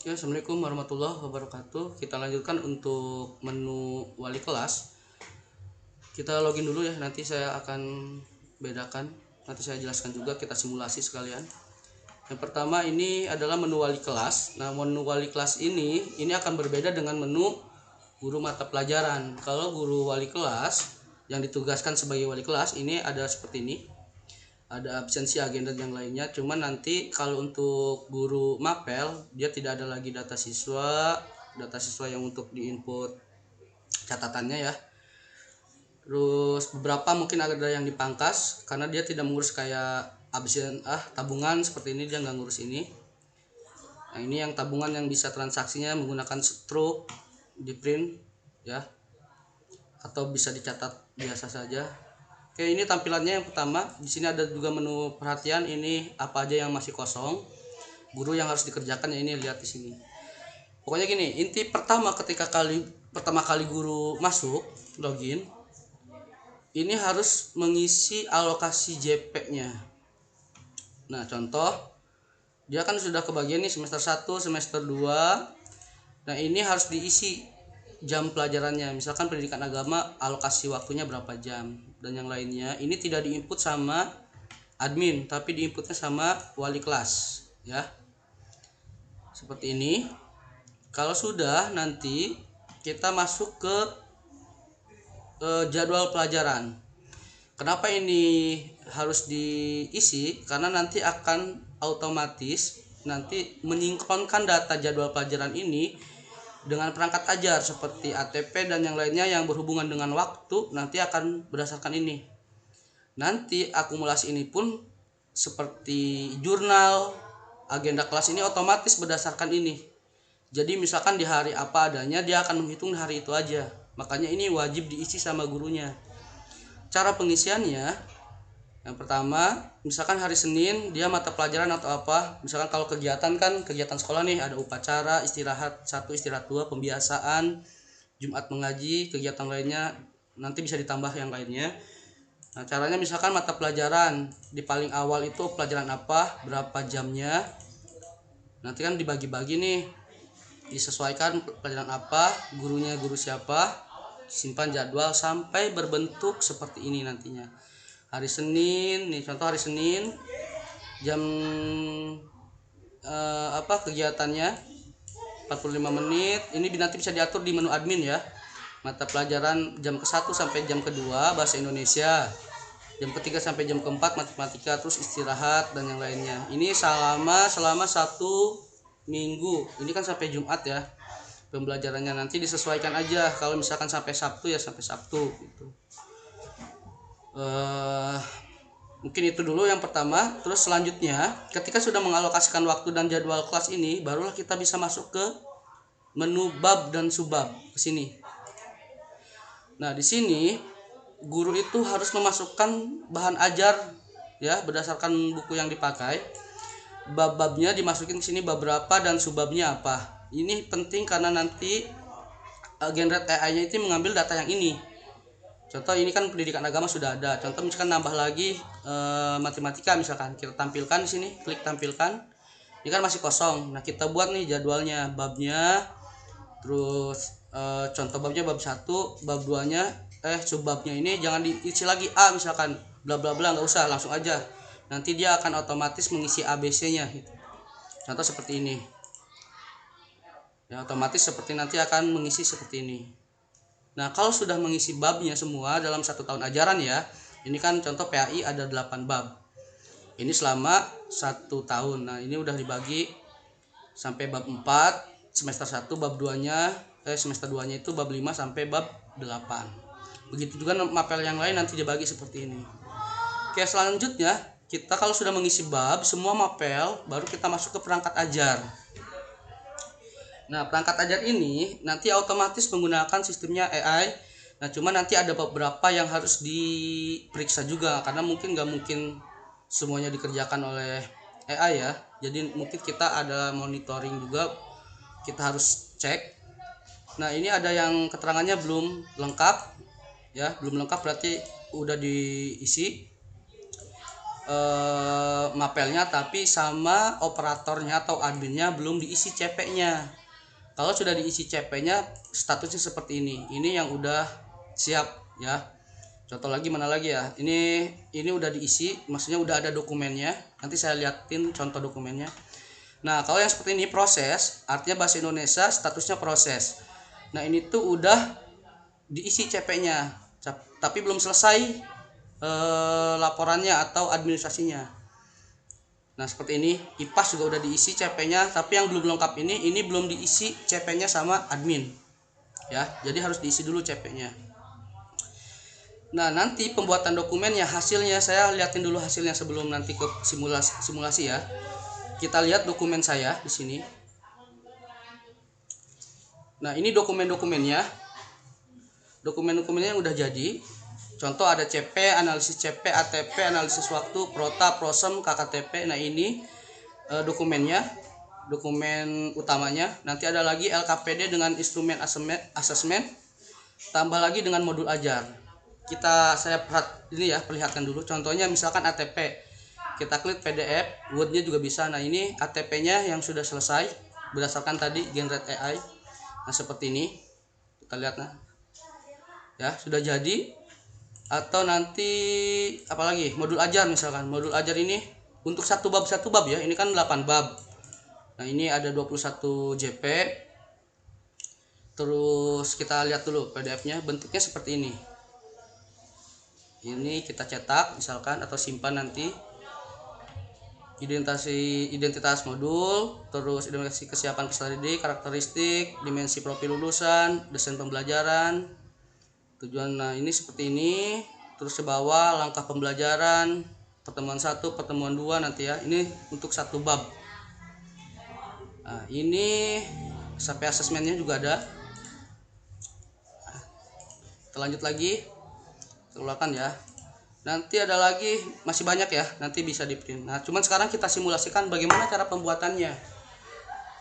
Ya, Assalamualaikum warahmatullahi wabarakatuh. Kita lanjutkan untuk menu wali kelas. Kita login dulu ya, nanti saya akan bedakan. Nanti saya jelaskan juga, kita simulasi sekalian. Yang pertama ini adalah menu wali kelas. Nah, menu wali kelas ini akan berbeda dengan menu guru mata pelajaran. Kalau guru wali kelas yang ditugaskan sebagai wali kelas ini ada seperti ini. Ada absensi, agenda dan yang lainnya. Cuman nanti kalau untuk guru mapel dia tidak ada lagi data siswa yang untuk diinput catatannya ya. Terus beberapa mungkin ada yang dipangkas karena dia tidak mengurus kayak tabungan seperti ini, dia nggak ngurus ini. Nah, ini yang tabungan yang bisa transaksinya menggunakan stroke di print ya, atau bisa dicatat biasa saja. Oke, ini tampilannya yang pertama. Di sini ada juga menu perhatian, ini apa aja yang masih kosong. Guru yang harus dikerjakan ya, ini lihat di sini. Pokoknya gini, inti pertama kali guru masuk login, ini harus mengisi alokasi JP-nya. Nah, contoh dia kan sudah kebagian nih semester 1, semester 2. Nah, ini harus diisi jam pelajarannya. Misalkan pendidikan agama alokasi waktunya berapa jam dan yang lainnya. Ini tidak diinput sama admin, tapi diinputnya sama wali kelas ya. Seperti ini. Kalau sudah, nanti kita masuk ke jadwal pelajaran. Kenapa ini harus diisi? Karena nanti akan otomatis nanti menyinkronkan data jadwal pelajaran ini dengan perangkat ajar seperti ATP dan yang lainnya yang berhubungan dengan waktu, nanti akan berdasarkan ini. Nanti akumulasi ini pun seperti jurnal, agenda kelas ini otomatis berdasarkan ini. Jadi misalkan di hari apa adanya, dia akan menghitung hari itu aja. Makanya ini wajib diisi sama gurunya. Cara pengisiannya, yang pertama, misalkan hari Senin dia mata pelajaran atau apa. Misalkan kalau kegiatan sekolah nih, ada upacara, istirahat 1, istirahat 2, pembiasaan, Jumat mengaji, kegiatan lainnya nanti bisa ditambah yang lainnya. Nah, caranya misalkan mata pelajaran di paling awal itu pelajaran apa, berapa jamnya. Nanti kan dibagi-bagi nih, disesuaikan pelajaran apa, gurunya guru siapa, simpan jadwal sampai berbentuk seperti ini nantinya. Hari Senin nih, contoh hari Senin jam kegiatannya 45 menit. Ini nanti bisa diatur di menu admin ya. Mata pelajaran jam ke-1 sampai jam ke-2 bahasa Indonesia, jam ke-3 sampai jam ke-4 matematika, terus istirahat dan yang lainnya. Ini selama 1 minggu. Ini kan sampai Jumat ya pembelajarannya. Nanti disesuaikan aja, kalau misalkan sampai Sabtu ya sampai Sabtu gitu. Mungkin itu dulu yang pertama. Terus selanjutnya, ketika sudah mengalokasikan waktu dan jadwal kelas ini, barulah kita bisa masuk ke menu bab dan subbab ke sini. Nah, di sini guru itu harus memasukkan bahan ajar ya, berdasarkan buku yang dipakai. Bab-babnya dimasukin ke sini, bab berapa dan subbabnya apa. Ini penting karena nanti generate AI-nya itu mengambil data yang ini. Contoh ini kan pendidikan agama sudah ada. Contoh misalkan nambah lagi matematika, misalkan kita tampilkan di sini, klik tampilkan. Ini kan masih kosong. Nah, kita buat nih jadwalnya, babnya. Terus contoh babnya bab 1, bab 2-nya subbabnya ini jangan diisi lagi A misalkan, bla bla bla, nggak usah, langsung aja. Nanti dia akan otomatis mengisi ABC-nya gitu. Contoh seperti ini. Ya, otomatis seperti nanti akan mengisi seperti ini. Nah, kalau sudah mengisi babnya semua dalam 1 tahun ajaran ya, ini kan contoh PAI ada 8 bab. Ini selama 1 tahun. Nah, ini udah dibagi sampai bab 4, semester 1 bab 2-nya, semester 2-nya itu bab 5 sampai bab 8. Begitu juga mapel yang lain nanti dibagi seperti ini. Oke, selanjutnya kita kalau sudah mengisi bab semua mapel, baru kita masuk ke perangkat ajar. Nah, perangkat ajar ini nanti otomatis menggunakan sistemnya AI. Nah, cuma nanti ada beberapa yang harus diperiksa juga karena nggak mungkin semuanya dikerjakan oleh AI ya. Jadi mungkin kita ada monitoring juga, kita harus cek. Nah, ini ada yang keterangannya belum lengkap ya, belum lengkap berarti udah diisi. mapelnya, tapi sama operatornya atau adminnya belum diisi CP-nya. Kalau sudah diisi CP-nya, statusnya seperti ini. Ini yang udah siap ya. Contoh lagi mana lagi ya? Ini udah diisi, maksudnya udah ada dokumennya. Nanti saya liatin contoh dokumennya. Nah, kalau yang seperti ini proses, artinya bahasa Indonesia statusnya proses. Nah, ini tuh udah diisi CP-nya, tapi belum selesai laporannya atau administrasinya. Nah, seperti ini, IPAS juga udah diisi CP-nya, tapi yang belum lengkap ini belum diisi CP-nya sama admin. Ya, jadi harus diisi dulu CP-nya. Nah, nanti pembuatan dokumennya, hasilnya saya liatin dulu hasilnya sebelum nanti ke simulasi ya. Kita lihat dokumen saya di sini. Nah, ini dokumen-dokumennya. Dokumen-dokumennya yang udah jadi. Contoh ada CP, analisis CP, ATP, analisis waktu, Prota, Prosem, KKTP. Nah, ini dokumennya, dokumen utamanya. Nanti ada lagi LKPD dengan instrumen asesmen, tambah lagi dengan modul ajar. Saya perlihatkan dulu. Contohnya misalkan ATP. Kita klik PDF, Word-nya juga bisa. Nah, ini ATP-nya yang sudah selesai berdasarkan tadi generate AI. Nah, seperti ini. Kita lihat nah. Ya, sudah jadi. Atau nanti apalagi modul ajar, misalkan modul ajar ini untuk satu bab ya, ini kan 8 bab. Nah, ini ada 21 JP. Terus kita lihat dulu PDF-nya, bentuknya seperti ini. Ini kita cetak misalkan atau simpan nanti. Identitas modul, terus identifikasi kesiapan peserta didik, karakteristik, dimensi profil lulusan, desain pembelajaran, tujuan. Nah, ini seperti ini. Terus ke bawah langkah pembelajaran, pertemuan 1, pertemuan 2 nanti ya. Ini untuk satu bab. Nah, ini sampai asesmennya juga ada. Kita lanjut lagi. Keluarkan ya. Nanti ada lagi, masih banyak ya, nanti bisa di print. Nah, cuman sekarang kita simulasikan bagaimana cara pembuatannya.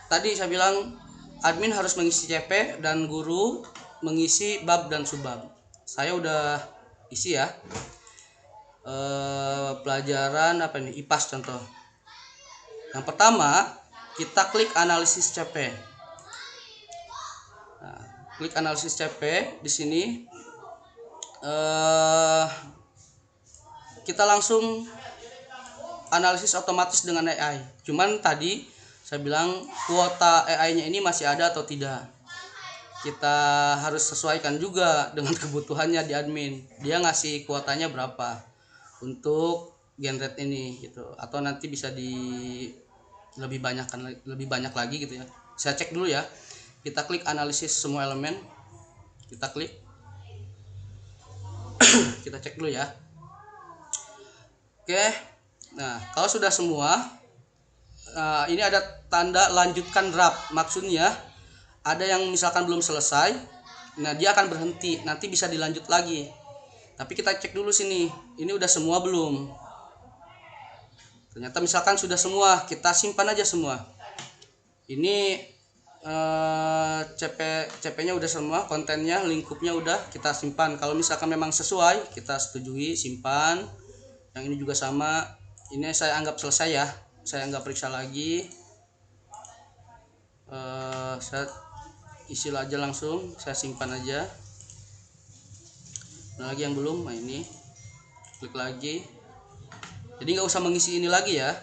Tadi saya bilang admin harus mengisi CP dan guru mengisi bab dan subbab. Saya udah isi ya. Pelajaran apa ini? IPAS contoh. Yang pertama, kita klik analisis CP. Nah, klik analisis CP di sini. Kita langsung analisis otomatis dengan AI. Cuman tadi saya bilang kuota AI-nya ini masih ada atau tidak. Kita harus sesuaikan juga dengan kebutuhannya di admin. Dia ngasih kuotanya berapa untuk generate ini gitu. Atau nanti bisa lebih banyak lagi gitu ya. Saya cek dulu ya. Kita klik analisis semua elemen. Kita klik. Kita cek dulu ya. Oke. Nah, kalau sudah semua, ini ada tanda lanjutkan draft. Maksudnya ada yang misalkan belum selesai, nah dia akan berhenti, nanti bisa dilanjut lagi. Tapi kita cek dulu sini, ini udah semua belum. Ternyata misalkan sudah semua, kita simpan aja semua. Ini CP-nya udah semua, kontennya, lingkupnya udah kita simpan. Kalau misalkan memang sesuai, kita setujui, simpan. Yang ini juga sama. Ini saya anggap selesai ya. Saya nggak periksa lagi. Saya isi aja langsung, saya simpan aja. Nah, lagi yang belum, nah ini klik lagi. Jadi nggak usah mengisi ini lagi ya.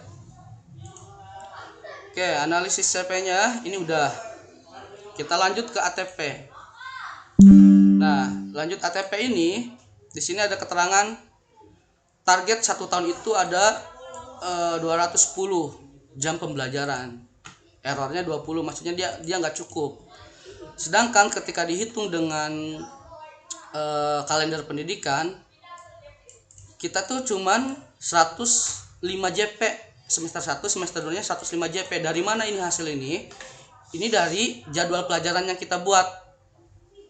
Oke, analisis CP-nya ini udah. Kita lanjut ke ATP. Nah, lanjut ATP ini, di sini ada keterangan target 1 tahun itu ada 210 jam pembelajaran. Errornya 20, maksudnya dia nggak cukup. Sedangkan ketika dihitung dengan kalender pendidikan, kita tuh cuman 105 JP semester 1, semester 2-nya 105 JP. Dari mana ini hasil ini? Ini dari jadwal pelajaran yang kita buat.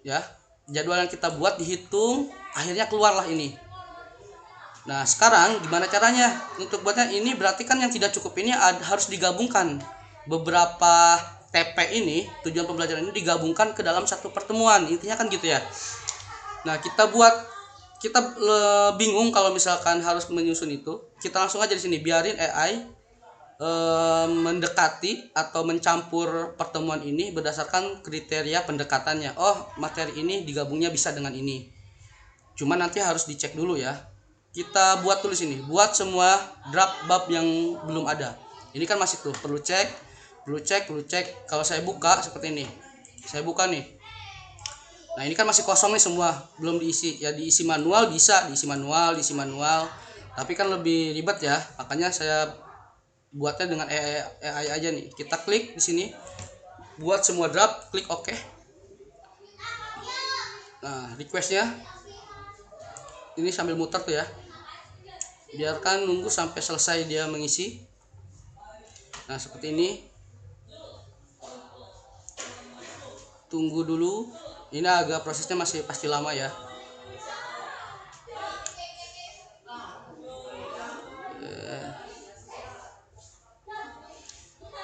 Ya, jadwal yang kita buat dihitung, akhirnya keluarlah ini. Nah, sekarang gimana caranya untuk buatnya? Ini berarti kan yang tidak cukup ini harus digabungkan. Beberapa TP ini, tujuan pembelajaran ini digabungkan ke dalam satu pertemuan. Intinya kan gitu ya. Nah, kita buat kita bingung kalau misalkan harus menyusun itu, kita langsung aja di sini biarin AI mendekati atau mencampur pertemuan ini berdasarkan kriteria pendekatannya. Oh, materi ini digabungnya bisa dengan ini. Cuma nanti harus dicek dulu ya. Kita buat tulis ini, buat semua draft bab yang belum ada. Ini kan masih tuh perlu cek. Kalau saya buka seperti ini, saya buka nih. Nah ini kan masih kosong nih semua, belum diisi. Ya diisi manual bisa, diisi manual. Tapi kan lebih ribet ya, makanya saya buatnya dengan AI aja nih. Kita klik di sini, buat semua draft, klik OK. Nah requestnya, ini sambil muter tuh ya. Biarkan nunggu sampai selesai dia mengisi. Nah seperti ini. Tunggu dulu. Ini agak prosesnya masih pasti lama ya.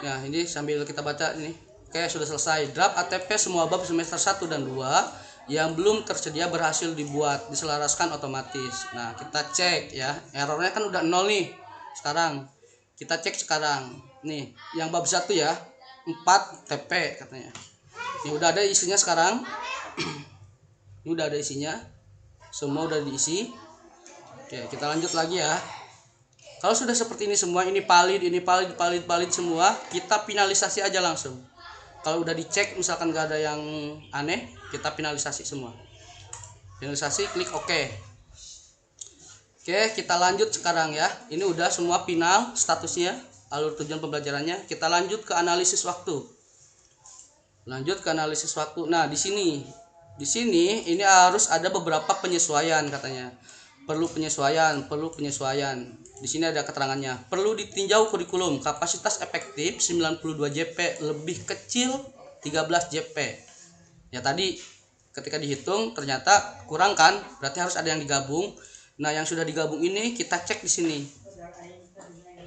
Nah ini sambil kita baca ini. Oke, sudah selesai. Draft ATP semua bab semester 1 dan 2 yang belum tersedia berhasil dibuat, diselaraskan otomatis. Nah kita cek ya, errornya kan udah 0 nih. Sekarang kita cek sekarang nih, yang bab 1 ya 4 TP katanya. Ini udah ada isinya sekarang. Ini udah ada isinya, semua udah diisi. Oke, kita lanjut lagi ya. Kalau sudah seperti ini semua, ini valid semua, kita finalisasi aja langsung. Kalau udah dicek misalkan gak ada yang aneh, kita finalisasi semua. Finalisasi, klik OK. Oke, kita lanjut sekarang ya. Ini udah semua final statusnya, alur tujuan pembelajarannya. Kita lanjut ke analisis waktu. Nah, di sini ini harus ada beberapa penyesuaian katanya. Perlu penyesuaian. Di sini ada keterangannya. Perlu ditinjau kurikulum. Kapasitas efektif 92 JP, lebih kecil 13 JP. Ya tadi ketika dihitung ternyata kurang kan? Berarti harus ada yang digabung. Nah, yang sudah digabung ini kita cek di sini.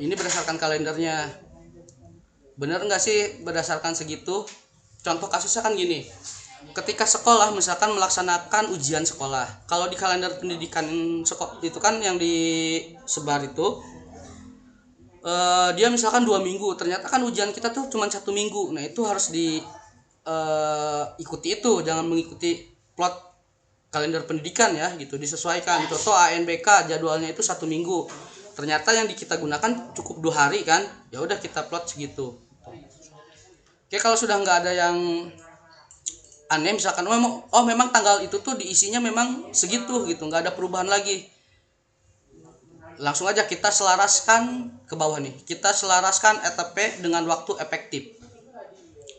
Ini berdasarkan kalendernya. Benar enggak sih berdasarkan segitu? Contoh kasusnya kan gini. Ketika sekolah misalkan melaksanakan ujian sekolah, kalau di kalender pendidikan sekolah itu kan yang disebar itu dia misalkan 2 minggu, ternyata kan ujian kita tuh cuma 1 minggu. Nah itu harus ikuti itu, jangan mengikuti plot kalender pendidikan ya gitu, disesuaikan. Contoh ANBK jadwalnya itu 1 minggu, ternyata yang kita gunakan cukup 2 hari kan, ya udah kita plot segitu. Oke, kalau sudah nggak ada yang aneh misalkan memang tanggal itu tuh diisinya memang segitu gitu, nggak ada perubahan lagi, langsung aja kita selaraskan ke bawah nih, kita selaraskan ETP dengan waktu efektif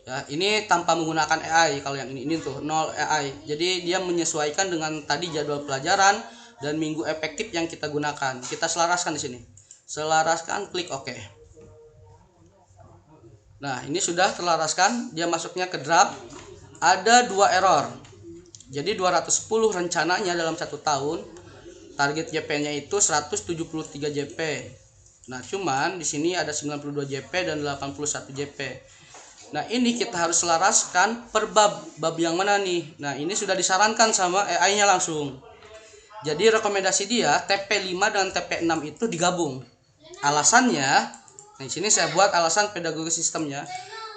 ya. Ini tanpa menggunakan AI. Kalau yang ini tuh 0 AI, jadi dia menyesuaikan dengan tadi jadwal pelajaran dan minggu efektif yang kita gunakan. Kita selaraskan di sini, selaraskan, klik OK. Nah ini sudah terlaraskan, dia masuknya ke draft. Ada 2 error. Jadi 210 rencananya dalam 1 tahun. Target JP-nya itu 173 JP. Nah, cuman di sini ada 92 JP dan 81 JP. Nah, ini kita harus selaraskan per bab yang mana nih? Nah, ini sudah disarankan sama AI-nya langsung. Jadi rekomendasi dia TP5 dan TP6 itu digabung. Alasannya, nah di sini saya buat alasan pedagogi sistemnya.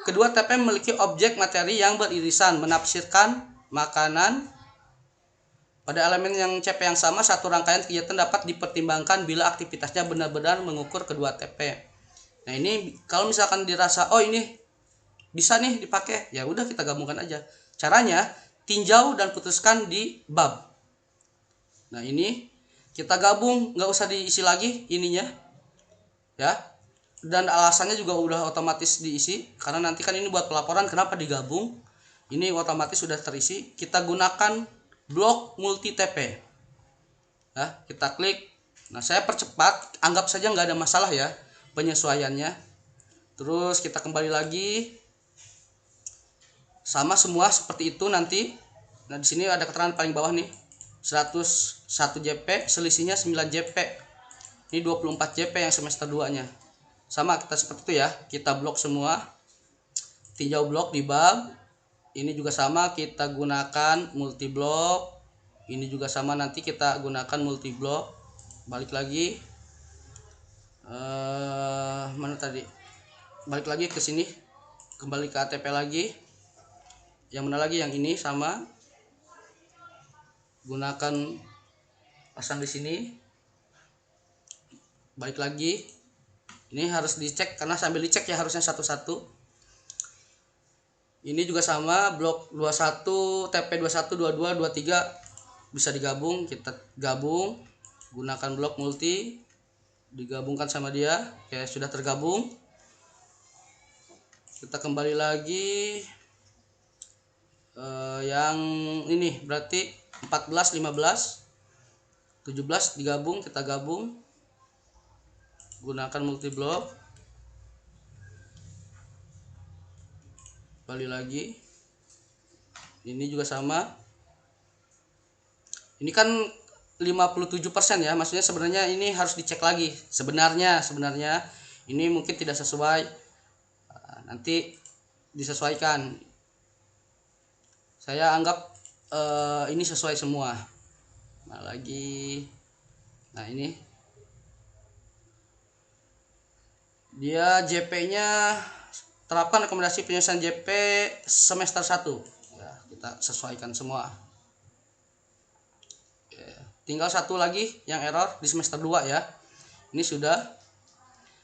Kedua TP memiliki objek materi yang beririsan, menafsirkan makanan. Pada elemen yang CP yang sama, satu rangkaian kegiatan dapat dipertimbangkan bila aktivitasnya benar-benar mengukur kedua TP. Nah ini kalau misalkan dirasa ini bisa nih dipakai, ya udah kita gabungkan aja. Caranya tinjau dan putuskan di bab. Nah ini kita gabung, nggak usah diisi lagi ininya, ya. Dan alasannya juga udah otomatis diisi, karena nanti kan ini buat pelaporan kenapa digabung. Ini otomatis sudah terisi. Kita gunakan blok multi TP ya, kita klik. Nah saya percepat, anggap saja nggak ada masalah ya penyesuaiannya. Terus kita kembali lagi, sama semua seperti itu nanti. Nah di sini ada keterangan paling bawah nih, 101 JP, selisihnya 9 JP. Ini 24 JP yang semester 2 nya. Sama kita seperti itu ya, kita blok semua, tinjau blok di bab. Ini juga sama, kita gunakan multi blok. Ini juga sama, nanti kita gunakan multi block. Balik lagi, mana tadi, balik lagi ke sini, kembali ke ATP lagi. Yang mana lagi, yang ini sama, gunakan pasang di sini. Balik lagi, ini harus dicek karena sambil dicek ya harusnya satu-satu. Ini juga sama, blok 21 TP 21 22 23 bisa digabung. Kita gabung, gunakan blok multi, digabungkan sama dia. Oke, sudah tergabung. Kita kembali lagi, yang ini berarti 14 15 17 digabung. Kita gabung, gunakan multi block. Kembali lagi, ini juga sama. Ini kan 57% ya, maksudnya sebenarnya ini harus dicek lagi. Sebenarnya ini mungkin tidak sesuai, nanti disesuaikan. Saya anggap ini sesuai semua. Nah lagi, nah ini dia JP nya, terapkan rekomendasi penyelesaian JP semester 1 ya, kita sesuaikan semua. Tinggal satu lagi yang error di semester 2 ya. Ini sudah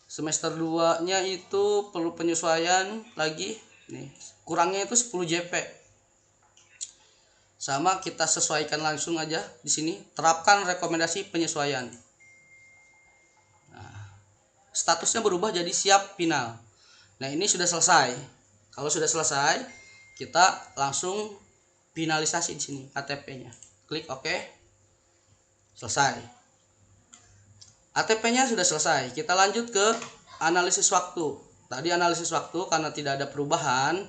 semester 2 nya itu perlu penyesuaian lagi nih, kurangnya itu 10 JP. Sama, kita sesuaikan langsung aja di sini, terapkan rekomendasi penyesuaian. Nah, statusnya berubah jadi siap final. Nah, ini sudah selesai. Kalau sudah selesai, kita langsung finalisasi di sini ATP-nya. Klik OK. Selesai. ATP-nya sudah selesai. Kita lanjut ke analisis waktu. Tadi analisis waktu karena tidak ada perubahan,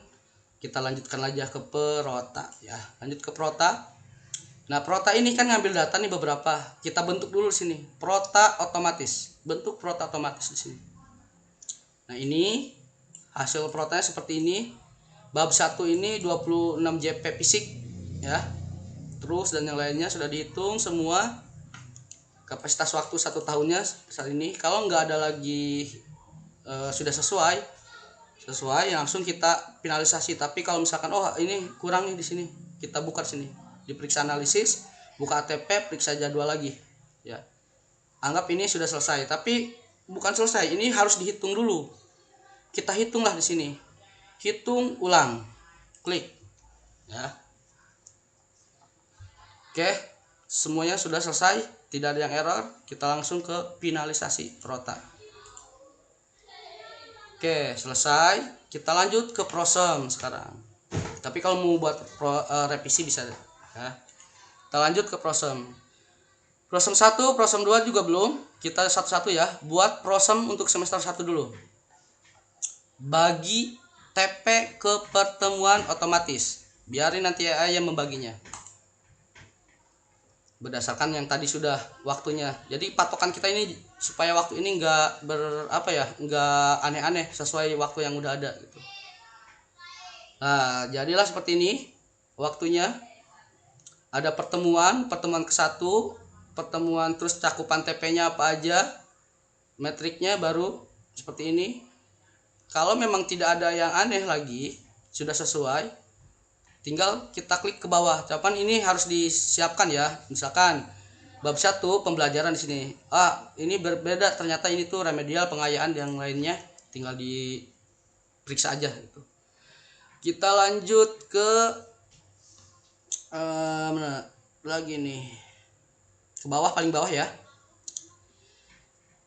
kita lanjutkan aja ke perota ya. Lanjut ke perota. Nah, perota ini kan ngambil data nih beberapa. Kita bentuk dulu di sini. Perota otomatis. Bentuk perota otomatis di sini. Nah, ini hasil perotanya seperti ini. Bab 1 ini 26 JP fisik ya. Terus dan yang lainnya sudah dihitung semua. Kapasitas waktu 1 tahunnya saat ini. Kalau nggak ada lagi sudah sesuai langsung kita finalisasi. Tapi kalau misalkan ini kurang nih di sini, kita buka di sini, diperiksa analisis, buka ATP, periksa jadwal lagi ya. Anggap ini sudah selesai, tapi bukan selesai, ini harus dihitung dulu. Kita hitunglah di sini, hitung ulang, klik ya. Oke, semuanya sudah selesai, tidak ada yang error. Kita langsung ke finalisasi perota. Oke, selesai. Kita lanjut ke prosem sekarang. Tapi kalau mau buat revisi bisa ya. Kita lanjut ke prosem. Prosem 1, prosem 2 juga belum. Kita satu-satu ya. Buat prosem untuk semester 1 dulu. Bagi TP ke pertemuan otomatis. Biarin nanti AI yang membaginya. Berdasarkan yang tadi sudah waktunya. Jadi patokan kita ini supaya waktu ini nggak nggak aneh-aneh, sesuai waktu yang udah ada gitu. Nah, jadilah seperti ini waktunya. Ada pertemuan ke-1, pertemuan, terus cakupan TP-nya apa aja, metriknya baru seperti ini. Kalau memang tidak ada yang aneh lagi, sudah sesuai, tinggal kita klik ke bawah. Cakupan ini harus disiapkan ya. Misalkan bab 1 pembelajaran di sini. Ini berbeda, ternyata ini tuh remedial, pengayaan, yang lainnya tinggal diperiksa aja gitu. Kita lanjut ke mana lagi nih? Ke bawah, paling bawah ya.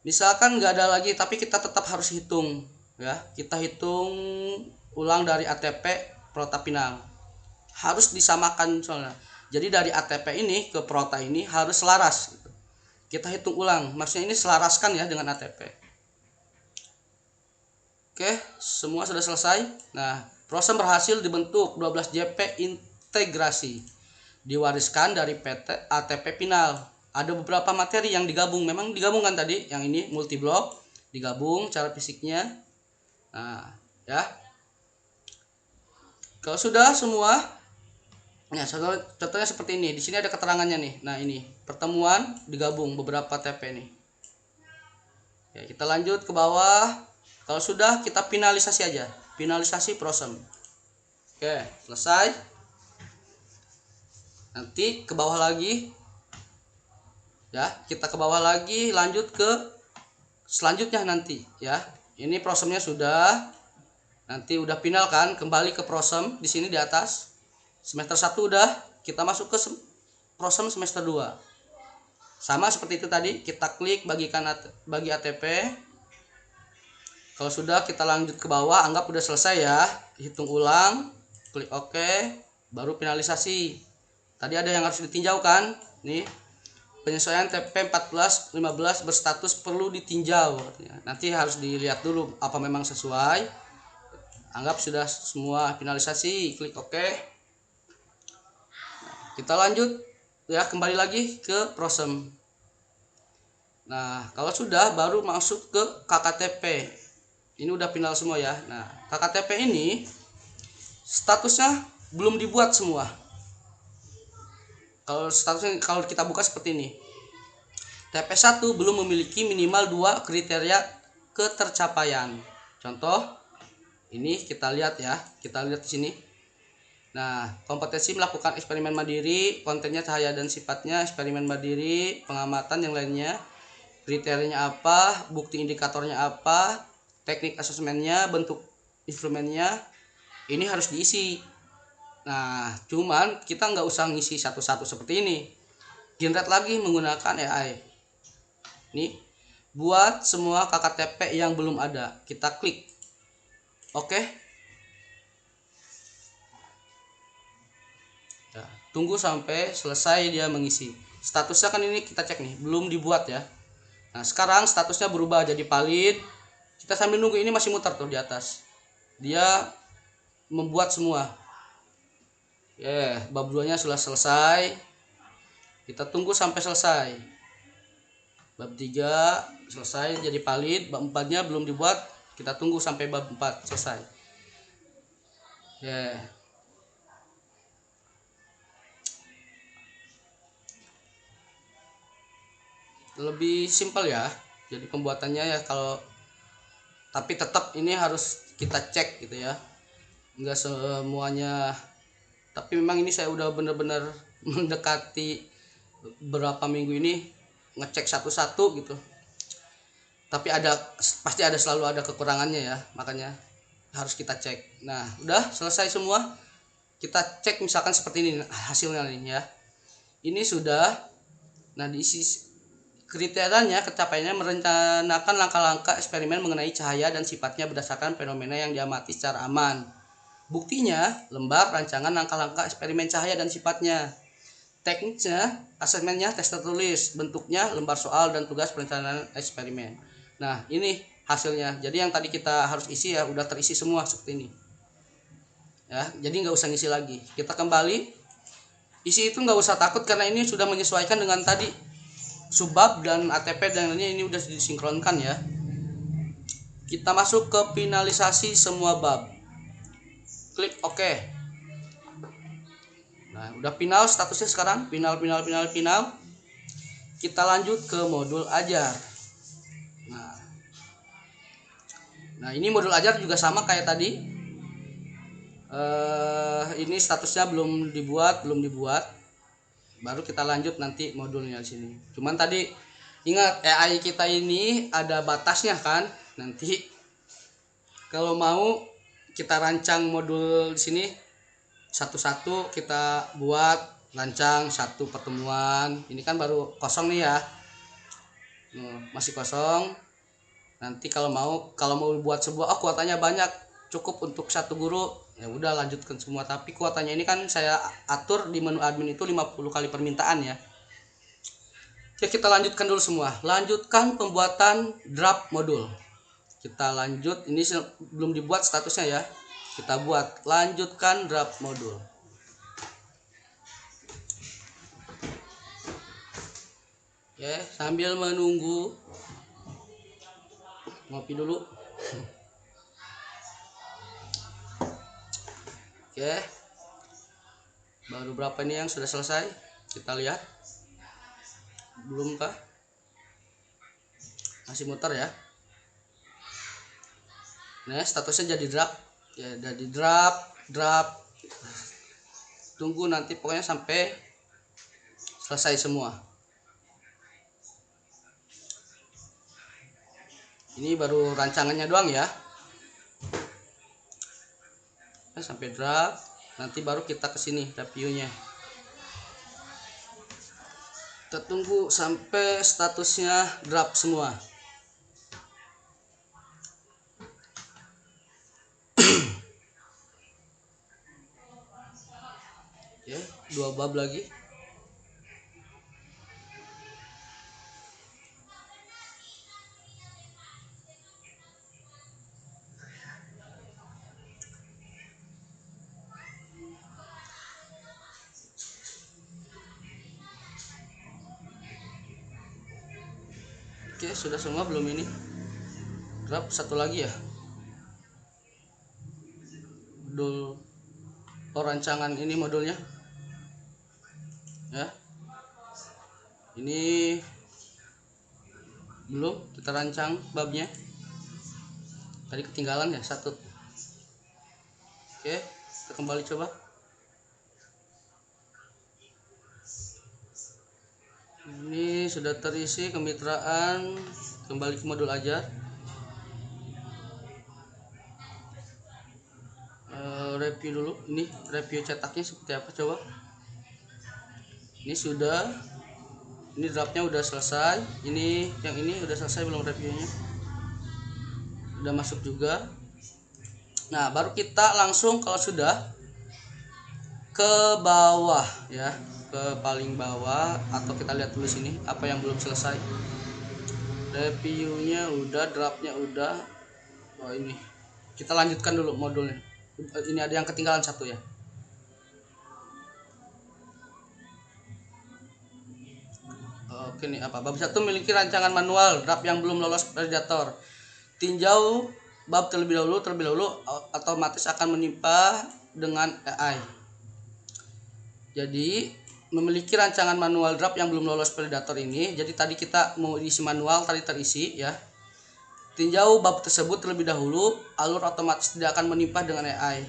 Misalkan nggak ada lagi, tapi kita tetap harus hitung ya. Kita hitung ulang dari ATP perota final. Harus disamakan soalnya. Jadi dari ATP ini ke perota ini harus selaras gitu. Kita hitung ulang, maksudnya ini selaraskan ya dengan ATP. Oke, semua sudah selesai. Nah, prosem berhasil dibentuk 12 JP integrasi. Diwariskan dari PT ATP final. Ada beberapa materi yang digabung, memang digabungkan tadi, yang ini multi block digabung cara fisiknya. Nah, ya. Kalau sudah semua, Nah, contohnya seperti ini. Di sini ada keterangannya nih. Nah, ini pertemuan digabung beberapa TP nih. Ya, kita lanjut ke bawah. Kalau sudah, kita finalisasi aja. Finalisasi prosem. Oke, selesai. Nanti ke bawah lagi. Ya, kita ke bawah lagi, lanjut ke selanjutnya nanti ya. Ini prosemnya sudah. Nanti udah final kan, kembali ke prosem di sini di atas. Semester 1 udah, kita masuk ke prosem semester 2. Sama seperti itu tadi, kita klik bagi ATP. Kalau sudah, kita lanjut ke bawah, anggap udah selesai ya. Hitung ulang, klik OK, baru finalisasi. Tadi ada yang harus ditinjau kan? Nih, penyesuaian TP 14-15 berstatus perlu ditinjau. Nanti harus dilihat dulu apa memang sesuai. Anggap sudah semua finalisasi, klik OK. Kita lanjut ya, kembali lagi ke prosem. Nah, kalau sudah baru masuk ke KKTP. Ini udah final semua ya. Nah, KKTP ini statusnya belum dibuat semua. Kalau statusnya, kalau kita buka seperti ini. TP1 belum memiliki minimal 2 kriteria ketercapaian. Contoh, ini kita lihat ya. Kita lihat di sini. Nah, kompetensi melakukan eksperimen mandiri, kontennya cahaya dan sifatnya, eksperimen mandiri, pengamatan yang lainnya, kriterianya apa, bukti indikatornya apa, teknik asesmennya, bentuk instrumennya, ini harus diisi. Nah, cuman kita nggak usah ngisi satu-satu seperti ini. Generate lagi menggunakan AI. Nih, buat semua KKTP yang belum ada, kita klik oke. Ya, tunggu sampai selesai dia mengisi. Statusnya kan ini kita cek nih, belum dibuat ya. Nah, sekarang statusnya berubah jadi valid. Kita sambil nunggu, ini masih muter tuh di atas. Dia membuat semua. Bab 2-nya sudah selesai. Kita tunggu sampai selesai. Bab 3 selesai jadi valid, bab 4-nya belum dibuat. Kita tunggu sampai bab 4 selesai. Lebih simpel ya. Jadi pembuatannya ya, kalau tapi tetap ini harus kita cek gitu ya. Enggak semuanya. Tapi memang ini saya udah bener-bener mendekati berapa minggu ini ngecek satu-satu gitu. Tapi pasti selalu ada kekurangannya ya, makanya harus kita cek. Nah, udah selesai semua. Kita cek misalkan seperti ini hasilnya nih ya. Ini sudah. Nah, diisi kriterianya, kecapaiannya merencanakan langkah-langkah eksperimen mengenai cahaya dan sifatnya berdasarkan fenomena yang diamati secara aman. Buktinya, lembar rancangan langkah-langkah eksperimen cahaya dan sifatnya. Tekniknya, asesmennya tes tertulis, bentuknya lembar soal dan tugas perencanaan eksperimen. Nah, ini hasilnya. Jadi yang tadi kita harus isi ya udah terisi semua seperti ini. Ya, jadi nggak usah ngisi lagi. Kita kembali. Isi itu nggak usah takut karena ini sudah menyesuaikan dengan tadi. Subbab dan ATP dan lainnya ini udah disinkronkan ya. Kita masuk ke finalisasi semua bab. Klik OK. Nah, udah final statusnya sekarang. Final. Kita lanjut ke modul ajar. Nah, ini modul ajar juga sama kayak tadi. Ini statusnya belum dibuat. Baru kita lanjut nanti modulnya di sini. Cuman tadi ingat AI kita ini ada batasnya kan. Nanti kalau mau kita rancang modul di sini satu-satu kita buat, rancang satu pertemuan. Ini kan baru kosong nih ya. Masih kosong. Nanti kalau mau buat sebuah kuotanya banyak, cukup untuk satu guru, ya udah lanjutkan semua. Tapi kuotanya ini kan saya atur di menu admin itu 50 kali permintaan ya. Oke, kita lanjutkan dulu semua. Lanjutkan pembuatan draft modul. Kita lanjut, ini belum dibuat statusnya ya. Kita buat, lanjutkan draft modul. Oke, sambil menunggu, ngopi dulu. Oke. Baru berapa ini yang sudah selesai? Kita lihat. Belum kah? Masih muter ya. Nah, statusnya jadi draft. Ya, jadi draft. Tunggu nanti pokoknya sampai selesai semua. Ini baru rancangannya doang ya. Nah, sampai draft, nanti baru kita ke sini reviewnya. Kita tunggu sampai statusnya draft semua. Ya, 2 bab lagi. Oke, sudah semua belum ini? Draft satu lagi ya. Modul rancangan ini modulnya. Ya. Ini belum kita rancang babnya. Tadi ketinggalan ya satu. Oke, kita kembali coba. Ini sudah terisi kemitraan. Kembali ke modul ajar. Review dulu. Ini review cetaknya seperti apa coba. Ini sudah. Ini draftnya udah selesai. Ini yang ini udah selesai belum reviewnya? Udah masuk juga. Nah, baru kita langsung kalau sudah ke bawah ya, ke paling bawah, atau kita lihat dulu sini apa yang belum selesai. Reviewnya udah, draftnya udah. Oh, ini kita lanjutkan dulu modulnya. Ini ada yang ketinggalan satu ya. Oke nih, apa bab 1 memiliki rancangan manual draft yang belum lolos validator. Tinjau bab terlebih dahulu otomatis akan menimpa dengan AI. Jadi memiliki rancangan manual draft yang belum lolos validator ini. Jadi tadi kita mau isi manual, tadi terisi ya. Tinjau bab tersebut terlebih dahulu, alur otomatis tidak akan menimpa dengan AI.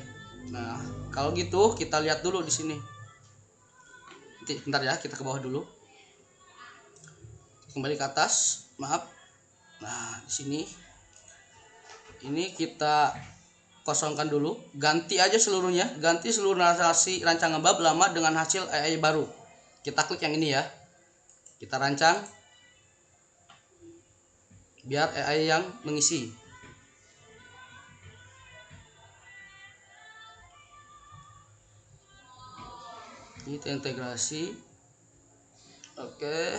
Nah, kalau gitu kita lihat dulu di sini. Bentar ya, kita ke bawah dulu. Kembali ke atas, maaf. Nah, di sini ini kita kosongkan dulu, ganti aja seluruhnya, ganti seluruh narasi rancangan bab lama dengan hasil AI baru. Kita klik yang ini ya, kita rancang biar AI yang mengisi. Ini integrasi. Oke,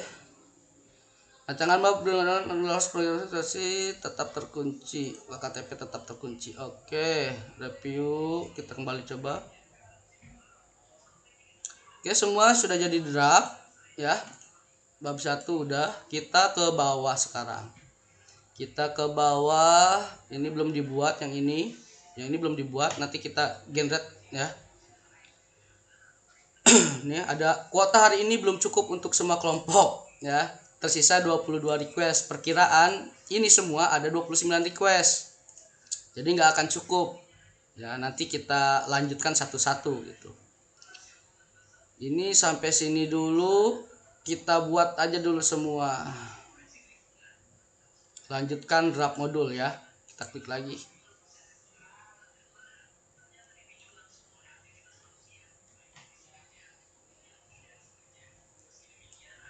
rancangan bab dengan lolos priorisasi tetap terkunci, KTP tetap terkunci. Oke, review, kita kembali coba. Oke, semua sudah jadi draft ya. Bab 1 udah, kita ke bawah sekarang. Kita ke bawah, ini belum dibuat yang ini. Yang ini belum dibuat, nanti kita generate ya. Ini ada kuota hari ini belum cukup untuk semua kelompok ya. Tersisa 22 request. Perkiraan ini semua ada 29 request. Jadi nggak akan cukup. Ya, nanti kita lanjutkan satu-satu gitu. Ini sampai sini dulu, kita buat aja dulu semua. Lanjutkan draft modul ya. Kita klik lagi.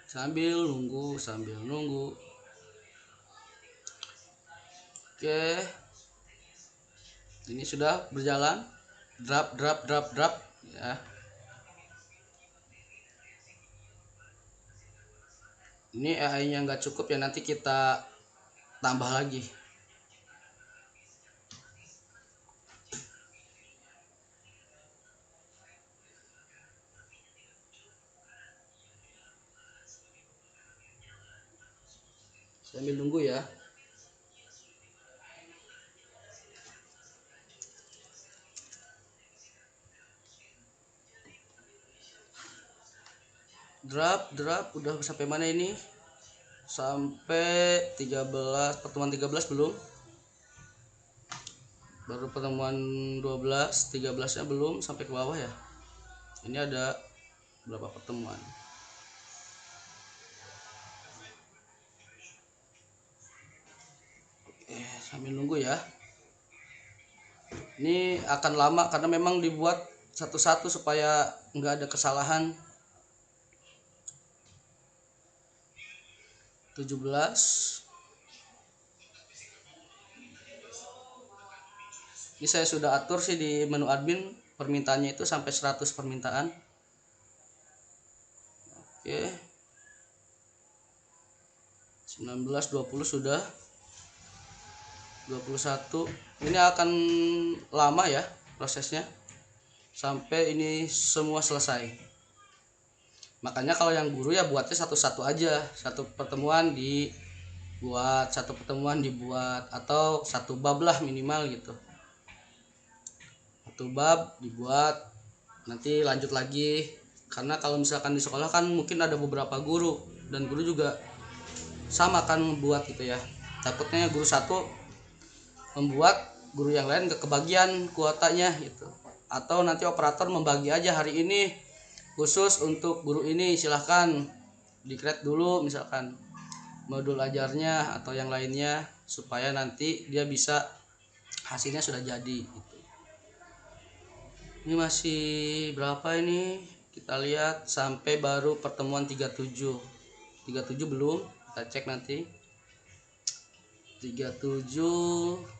Sambil nunggu. Oke, ini sudah berjalan. Draft ya. Ini AI nya nggak cukup ya, nanti kita tambah lagi. Sambil nunggu ya. Draft udah sampai mana ini? Sampai 13, pertemuan 13 belum? Baru pertemuan 12, 13-nya belum sampai ke bawah ya. Ini ada berapa pertemuan? Sambil nunggu ya. Ini akan lama karena memang dibuat satu-satu supaya nggak ada kesalahan. 17. Ini saya sudah atur sih di menu admin, permintaannya itu sampai 100 permintaan. Oke. 19, 20 sudah. 21. Ini akan lama ya prosesnya sampai ini semua selesai. Makanya kalau yang guru ya buatnya satu-satu aja, satu pertemuan dibuat, atau satu bab lah minimal gitu. Satu bab dibuat, nanti lanjut lagi. Karena kalau misalkan di sekolah kan mungkin ada beberapa guru, dan guru juga sama kan membuat gitu ya. Takutnya guru satu membuat, guru yang lain gak kebagian kuotanya gitu. Atau nanti operator membagi aja, hari ini khusus untuk guru ini silahkan di-create dulu misalkan modul ajarnya atau yang lainnya, supaya nanti dia bisa hasilnya sudah jadi gitu. Ini masih berapa ini? Kita lihat sampai baru pertemuan 37. 37 belum, kita cek nanti. 37.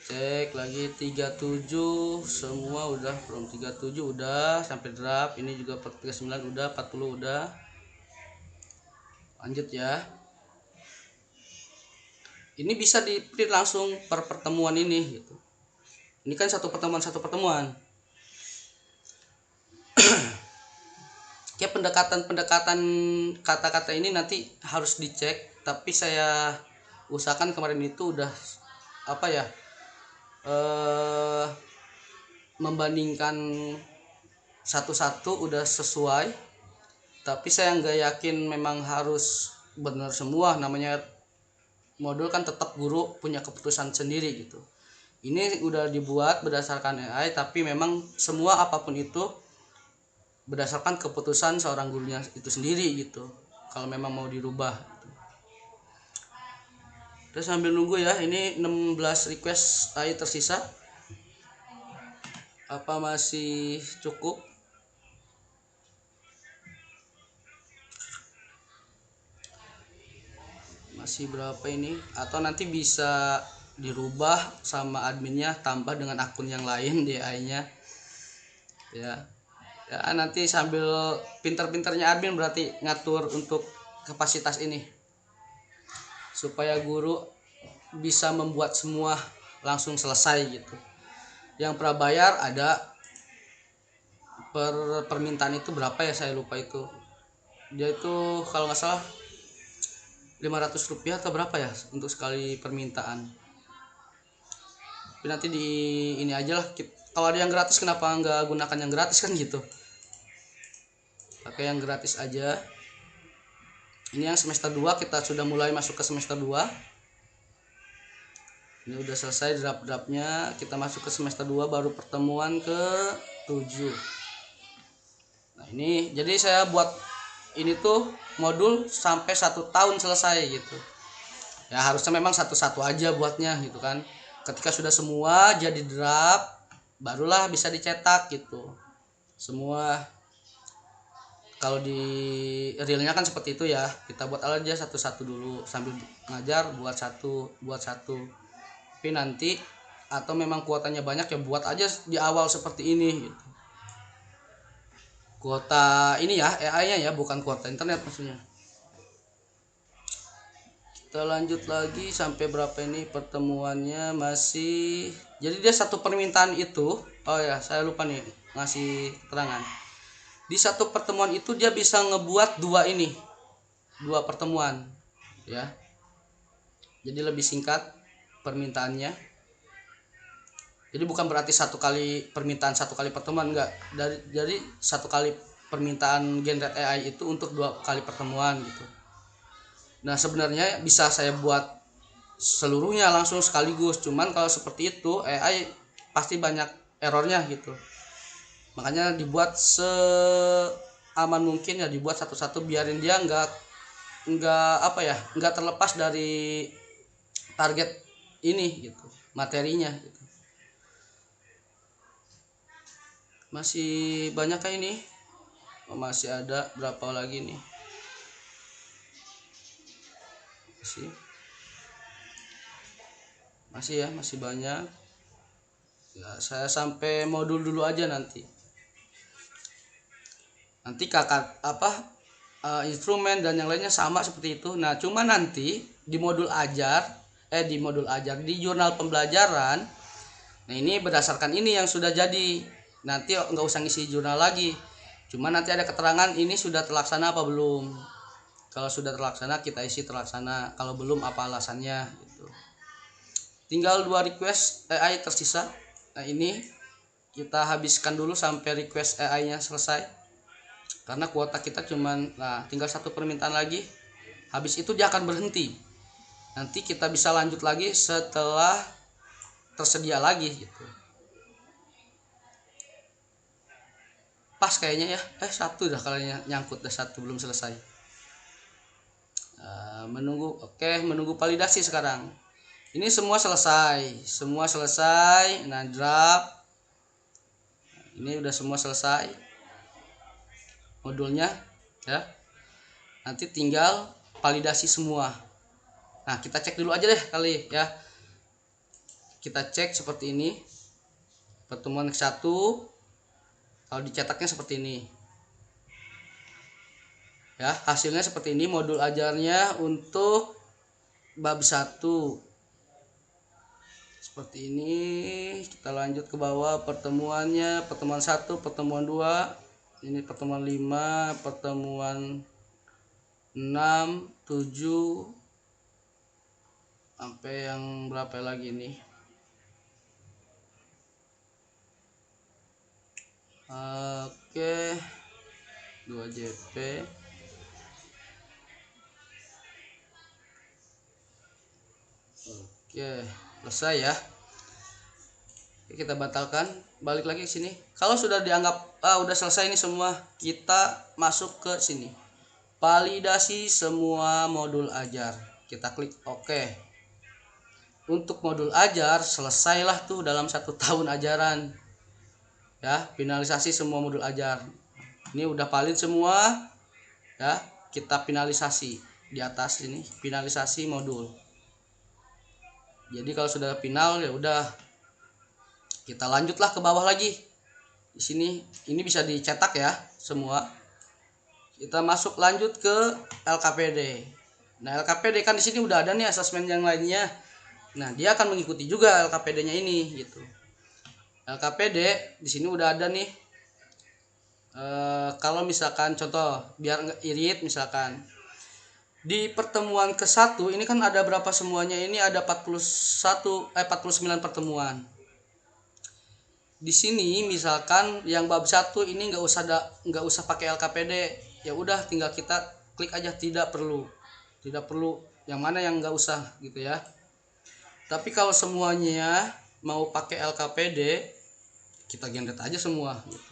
Cek lagi 37, semua udah belum? 37 udah sampai draft. Ini juga 39 udah, 40 udah. Lanjut ya. Ini bisa di-print langsung per pertemuan ini gitu. Ini kan satu pertemuan. Kayak pendekatan kata-kata ini nanti harus dicek, tapi saya usahakan kemarin itu udah apa ya? Membandingkan satu-satu udah sesuai, tapi saya nggak yakin memang harus benar semua. Namanya modul kan tetap guru punya keputusan sendiri gitu. Ini udah dibuat berdasarkan AI, tapi memang semua apapun itu berdasarkan keputusan seorang gurunya itu sendiri gitu, kalau memang mau dirubah gitu. Terus sambil nunggu ya, ini 16 request AI tersisa. Apa masih cukup? Masih berapa ini? Atau nanti bisa dirubah sama adminnya, tambah dengan akun yang lain di AI-nya ya. Ya nanti sambil pinter-pinternya admin berarti ngatur untuk kapasitas ini, supaya guru bisa membuat semua langsung selesai gitu. Yang prabayar ada per permintaan itu berapa ya, saya lupa itu. Dia itu kalau nggak salah 500 rupiah atau berapa ya untuk sekali permintaan. Tapi nanti di ini aja lah, kalau ada yang gratis kenapa nggak gunakan yang gratis kan gitu, pakai yang gratis aja. Ini yang semester 2, kita sudah mulai masuk ke semester 2. Ini udah selesai draft-draftnya, kita masuk ke semester 2 baru pertemuan ke 7. Nah ini jadi saya buat ini tuh modul sampai 1 tahun selesai gitu ya. Harusnya memang satu-satu aja buatnya gitu kan. Ketika sudah semua jadi draft, barulah bisa dicetak gitu semua. Kalau di realnya kan seperti itu ya, kita buat aja satu-satu dulu sambil ngajar, buat satu. Tapi nanti atau memang kuotanya banyak ya buat aja di awal seperti ini gitu. Kuota ini ya AI-nya ya, bukan kuota internet maksudnya. Kita lanjut lagi sampai berapa ini pertemuannya masih. Jadi dia satu permintaan itu, oh ya saya lupa nih ngasih keterangan. Di satu pertemuan itu dia bisa ngebuat 2 pertemuan ya. Jadi lebih singkat permintaannya. Jadi bukan berarti satu kali permintaan, satu kali pertemuan, enggak. Jadi satu kali permintaan generate AI itu untuk 2 kali pertemuan gitu. Nah sebenarnya bisa saya buat seluruhnya langsung sekaligus, cuman kalau seperti itu AI pasti banyak errornya gitu. Makanya dibuat seaman mungkin ya, dibuat satu-satu, biarin dia nggak apa ya, nggak terlepas dari target ini gitu, materinya gitu. Masih banyak kayak ini. Masih ada berapa lagi nih? Masih ya, masih banyak ya. Saya sampai modul dulu aja, nanti kakak instrumen dan yang lainnya sama seperti itu. Nah cuma nanti di modul ajar di jurnal pembelajaran, nah ini berdasarkan ini yang sudah jadi, nanti nggak usah ngisi jurnal lagi, cuma nanti ada keterangan ini sudah terlaksana apa belum. Kalau sudah terlaksana kita isi terlaksana, kalau belum apa alasannya gitu. Tinggal 2 request AI tersisa. Nah ini kita habiskan dulu sampai request AI nya selesai, karena kuota kita cuman, nah tinggal 1 permintaan lagi, habis itu dia akan berhenti. Nanti kita bisa lanjut lagi setelah tersedia lagi gitu. Pas kayaknya ya, 1 dah kalau nyangkut, dah 1 belum selesai. Menunggu validasi sekarang. Ini semua selesai. Nah draft ini udah semua selesai modulnya ya. Nanti tinggal validasi semua. Nah kita cek dulu aja deh kali ya. Kita cek seperti ini, pertemuan ke-1 kalau dicetaknya seperti ini ya, hasilnya seperti ini. Modul ajarnya untuk bab 1 seperti ini. Kita lanjut ke bawah, pertemuannya pertemuan 1, pertemuan 2, ini pertemuan 5, pertemuan 6, 7 sampai yang berapa lagi nih. Oke, 2JP. Oke, selesai ya. Oke, kita batalkan, balik lagi ke sini. Kalau sudah dianggap udah selesai ini semua, kita masuk ke sini. Validasi semua modul ajar. Kita klik OK. Untuk modul ajar selesailah tuh dalam 1 tahun ajaran. Ya, finalisasi semua modul ajar. Ini udah valid semua. Ya, kita finalisasi di atas ini, finalisasi modul. Jadi kalau sudah final ya udah, kita lanjutlah ke bawah lagi. Di sini ini bisa dicetak ya semua. Kita masuk lanjut ke LKPD. Nah, LKPD kan di sini udah ada nih asesmen yang lainnya. Nah, dia akan mengikuti juga LKPD-nya ini gitu. LKPD di sini udah ada nih. Kalau misalkan contoh biar nggak irit, misalkan di pertemuan ke-1 ini kan ada berapa semuanya, ini ada 49 pertemuan. Di sini misalkan yang bab 1 ini nggak usah pakai LKPD, ya udah tinggal kita klik aja tidak perlu yang mana yang nggak usah gitu ya. Tapi kalau semuanya mau pakai LKPD, kita generate aja semua gitu.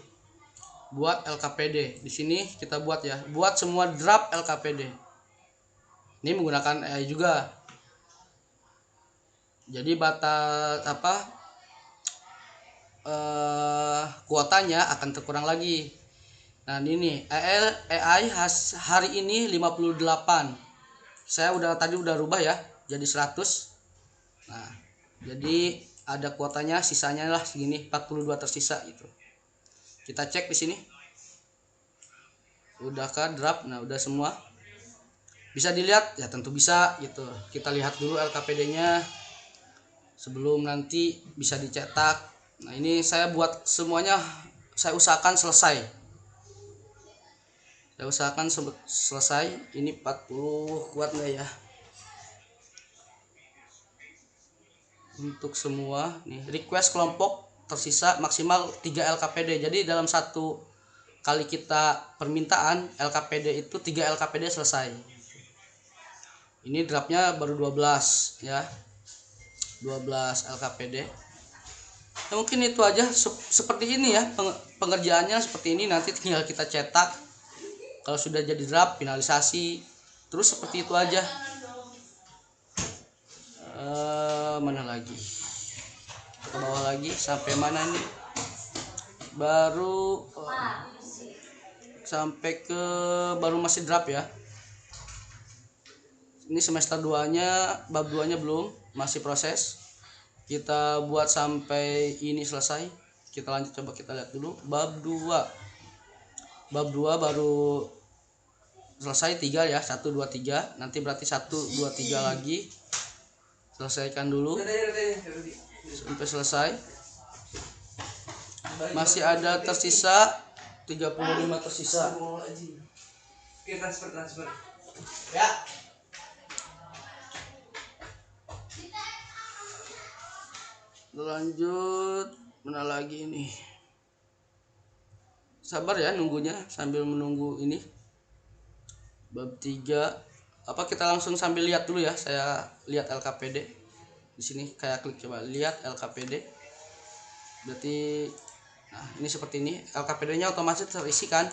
Buat LKPD di sini kita buat ya, buat semua draft LKPD. Ini menggunakan AI juga. Jadi batas kuotanya akan terkurang lagi. Nah ini AI hari ini 58. Saya tadi udah rubah ya jadi 100. Nah jadi ada kuotanya, sisanya lah segini, 42 tersisa itu. Kita cek di sini. Udahkah draft? Nah udah semua. Bisa dilihat ya, tentu bisa gitu. Kita lihat dulu LKPD-nya sebelum nanti bisa dicetak. Nah ini saya buat semuanya, saya usahakan selesai. Ini 40 kuat nggak ya? untuk semua nih request kelompok tersisa maksimal 3 LKPD. Jadi dalam satu kali kita permintaan LKPD itu 3 LKPD selesai. Ini draftnya baru 12 ya, 12 LKPD. Nah, mungkin itu aja seperti ini ya pengerjaannya seperti ini. Nanti tinggal kita cetak, kalau sudah jadi draft finalisasi, terus seperti itu aja. Mana lagi, ke bawah lagi sampai mana ini, baru sampai ke baru masih draft ya. Ini semester 2 nya, bab 2 nya belum, masih proses. Kita buat sampai ini selesai. Kita lanjut, coba kita lihat dulu bab 2. Bab 2 baru selesai 3 ya, 1 2 3. Nanti berarti 1 2 3 lagi. Selesaikan dulu sampai selesai. Masih ada tersisa 35 tersisa. Transfer. Ya. Lanjut, mana lagi ini? Sabar ya nunggunya, sambil menunggu ini. Bab 3. Apa kita langsung sambil lihat dulu ya. Saya lihat LKPD. Di sini kayak klik, coba lihat LKPD. Berarti nah, ini seperti ini. LKPD-nya otomatis terisi kan?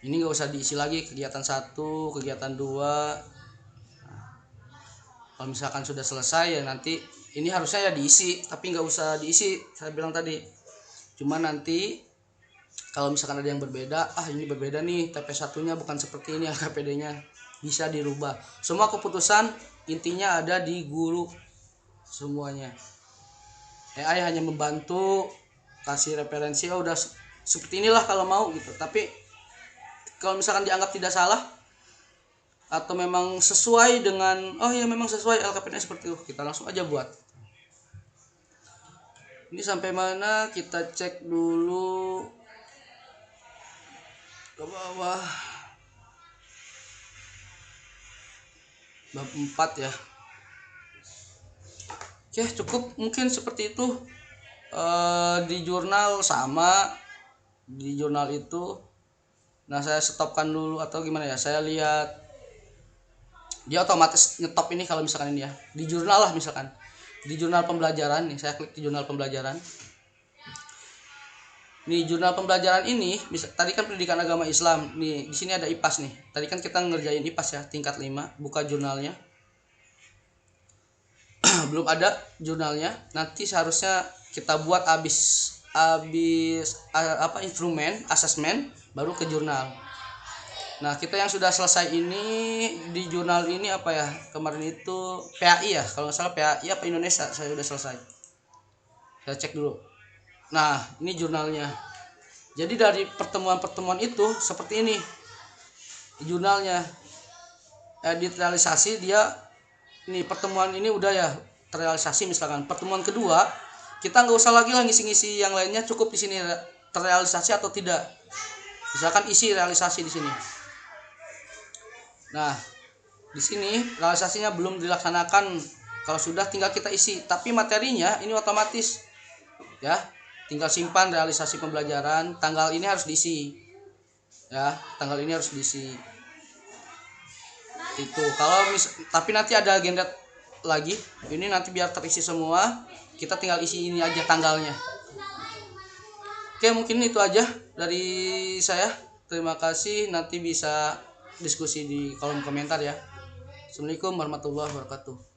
Ini nggak usah diisi lagi, kegiatan 1, kegiatan 2. Kalau misalkan sudah selesai ya nanti ini harusnya ya diisi, tapi nggak usah diisi, saya bilang tadi. Cuma nanti kalau misalkan ada yang berbeda, ini berbeda nih, TP1-nya bukan seperti ini LKPD-nya, bisa dirubah. Semua keputusan intinya ada di guru semuanya. AI hanya membantu, kasih referensi, udah seperti inilah kalau mau gitu. Tapi kalau misalkan dianggap tidak salah atau memang sesuai dengan, memang sesuai LKPD seperti itu, kita langsung aja buat. Ini sampai mana kita cek dulu ke bawah. Bab 4 ya. Oke, cukup mungkin seperti itu. Di jurnal sama, di jurnal itu. Nah, saya stopkan dulu atau gimana ya, saya lihat dia otomatis nyetop ini kalau misalkan ini ya. Di jurnal lah misalkan. Di jurnal pembelajaran nih, saya klik di jurnal pembelajaran. Nih jurnal pembelajaran ini, tadi kan pendidikan agama Islam. Nih di sini ada IPAS nih. Tadi kan kita ngerjain IPAS ya, tingkat 5. Buka jurnalnya. Belum ada jurnalnya. Nanti seharusnya kita buat habis instrumen asesmen baru ke jurnal. Nah, kita yang sudah selesai ini di jurnal ini apa ya? Kemarin itu PAI ya, kalau nggak salah PAI apa Indonesia, saya sudah selesai. Saya cek dulu. Nah, ini jurnalnya. Jadi dari pertemuan-pertemuan itu seperti ini. Jurnalnya. Edit realisasi dia ini pertemuan ini udah ya terrealisasi misalkan. Pertemuan kedua, kita nggak usah lagi ngisi-ngisi yang lainnya, cukup di sini terrealisasi atau tidak. Misalkan isi realisasi di sini. Nah, di sini realisasinya belum dilaksanakan. Kalau sudah tinggal kita isi, tapi materinya ini otomatis. Ya, tinggal simpan realisasi pembelajaran, tanggal ini harus diisi. Ya, tanggal ini harus diisi. Itu. Tapi nanti ada agenda lagi. Ini nanti biar terisi semua, kita tinggal isi ini aja tanggalnya. Oke, mungkin itu aja dari saya. Terima kasih, nanti bisa diskusi di kolom komentar ya. Assalamualaikum warahmatullahi wabarakatuh.